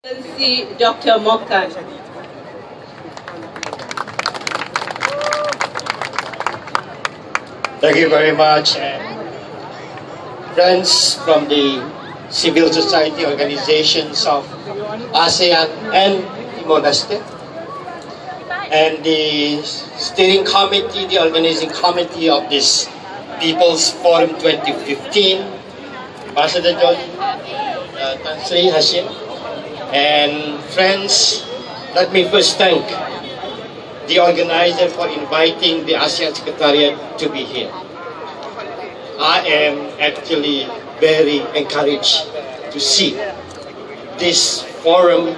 Excellency Dr. Mokan. Thank you very much, and friends from the civil society organizations of ASEAN and Timor-Leste, and the steering committee, the organizing committee of this People's Forum 2015, Ambassador George, Tan Sri Hashim, and friends. Let me first thank the organizer for inviting the ASEAN Secretariat to be here. I am actually very encouraged to see this forum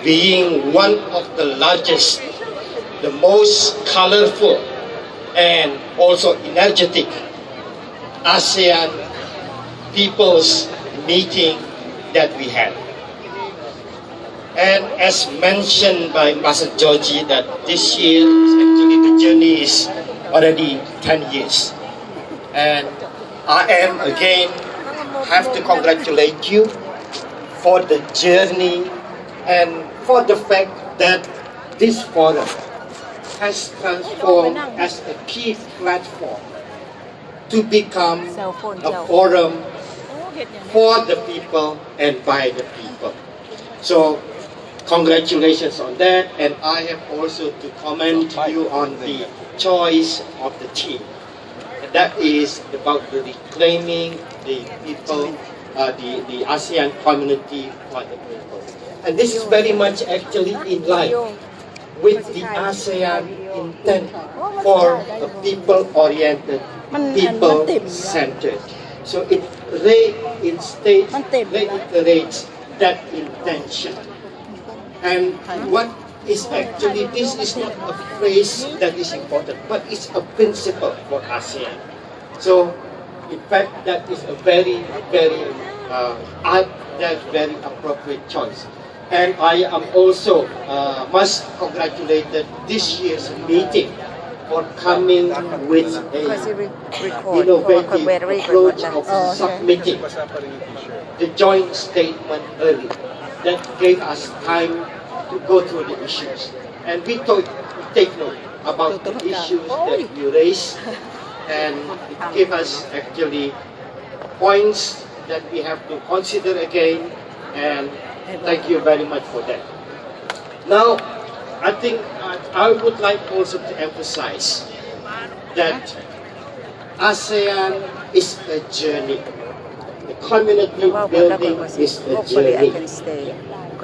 being one of the largest, the most colorful, and also energetic ASEAN people's meeting that we had. And as mentioned by Ambassador Georgie, that this year actually the journey is already 10 years. And I am again have to congratulate you for the journey and for the fact that this forum has transformed as a key platform to become a forum for the people and by the people. So congratulations on that, and I have also to comment you on the choice of the team. And that is about the reclaiming the people, the ASEAN community for the people. And this is very much actually in line with the ASEAN intent for a people-oriented, people-centered. So it reiterates that intention. And what is actually, this is not a phrase that is important, but it's a principle for ASEAN. So, in fact, that is a very, very appropriate choice. And I am also must congratulate this year's meeting for coming with a innovative approach of submitting the joint statement early. That gave us time to go through the issues. And we take note about the issues that you raised, and it gave us actually points that we have to consider again, and thank you very much for that. Now, I think I would like also to emphasize that ASEAN is a journey. The community building is a journey.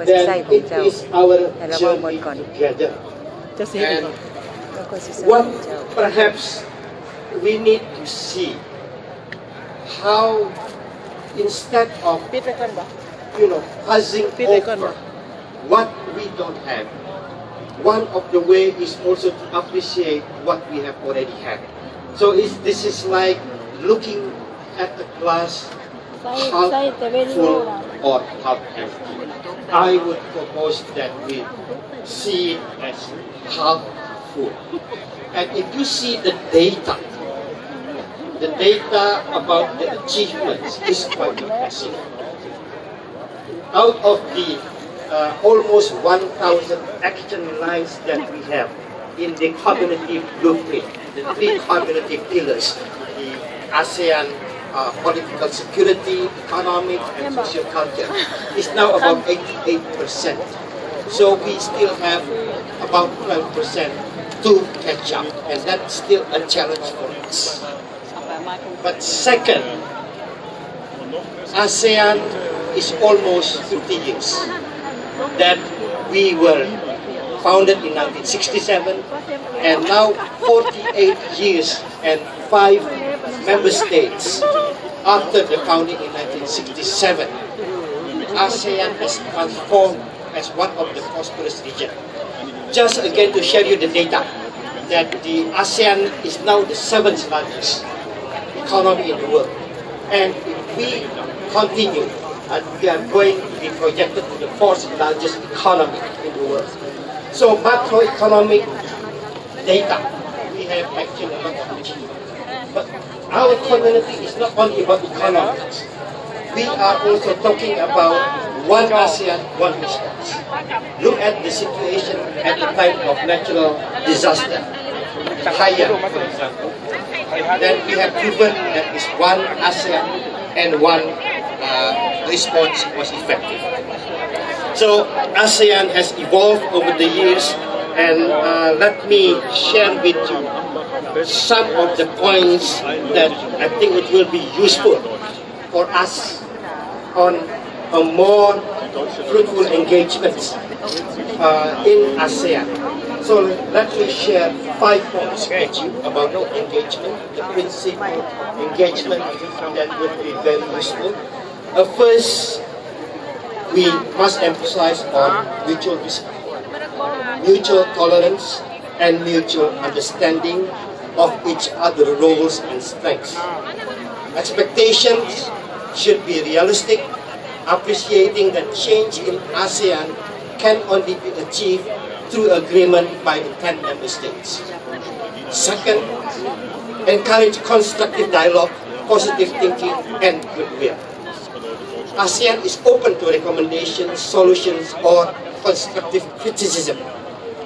Then it is our journey together. And what perhaps we need to see how, instead of fuzzing over what we don't have, one of the ways is also to appreciate what we have already had. So this is like looking at the glass half full or half empty. I would propose that we see it as half full. And if you see the data about the achievements is quite impressive. Out of the almost 1,000 action lines that we have in the community blueprint, the 3 community pillars, the ASEAN political security, economic, and social culture, is now about 88%. So we still have about 12% to catch up, and that's still a challenge for us. But second, ASEAN is almost 50 years that we were founded in 1967, and now 48 years and 5 member states after the founding in 1967. ASEAN has transformed as one of the prosperous regions. Just again to share you the data, that the ASEAN is now the 7th largest economy in the world. And if we continue, we are going to be projected to the 4th largest economy in the world. So macroeconomic data, we have actually a lot of achievement. But our community is not only about economics. We are also talking about one ASEAN, one response. Look at the situation at the time of natural disaster, Haiyan, for example. Then we have proven that is one ASEAN and one response was effective. So ASEAN has evolved over the years, and let me share with you some of the points that I think it will be useful for us on a more fruitful engagement in ASEAN. So let me share 5 points with you about engagement, the principle engagement that would be very useful. First, we must emphasize on mutual respect, mutual tolerance, and mutual understanding of each other's roles and strengths. Expectations should be realistic, appreciating that change in ASEAN can only be achieved through agreement by the 10 member states. Second, encourage constructive dialogue, positive thinking, and goodwill. ASEAN is open to recommendations, solutions, or constructive criticism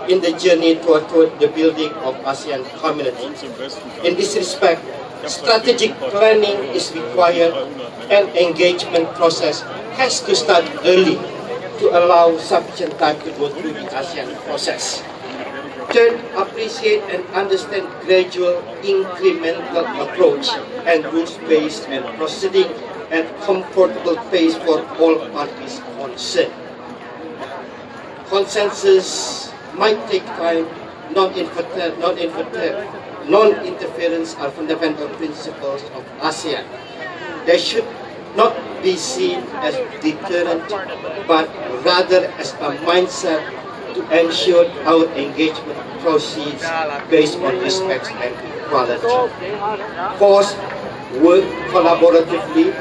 in the journey toward the building of ASEAN community. In this respect, strategic planning is required, and engagement process has to start early to allow sufficient time to go through the ASEAN process. Third, appreciate and understand gradual incremental approach and rules-based and proceeding at comfortable pace for all parties concerned. Consensus might take time. Non-interference are fundamental principles of ASEAN. They should not be seen as deterrent, but rather as a mindset to ensure our engagement proceeds based on respect and equality. Fourth, work collaboratively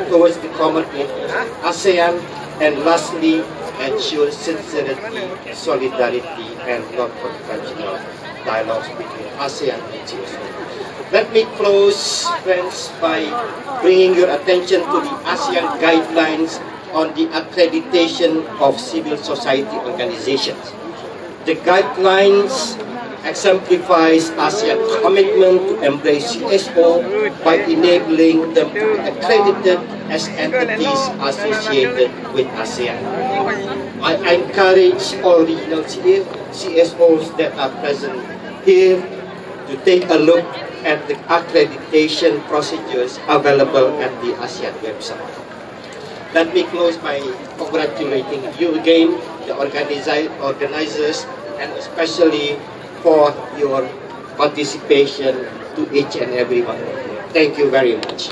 towards the common interest of ASEAN, and lastly, ensure sincerity, solidarity, and non-confrontational dialogues between ASEAN and CSO. Let me close, friends, by bringing your attention to the ASEAN guidelines on the accreditation of civil society organizations. The guidelines exemplifies ASEAN's commitment to embrace CSO by enabling them to be accredited as entities associated with ASEAN. I encourage all regional CSOs that are present here to take a look at the accreditation procedures available at the ASEAN website. Let me close by congratulating you again, the organizers, and especially for your participation to each and every one. Thank you very much.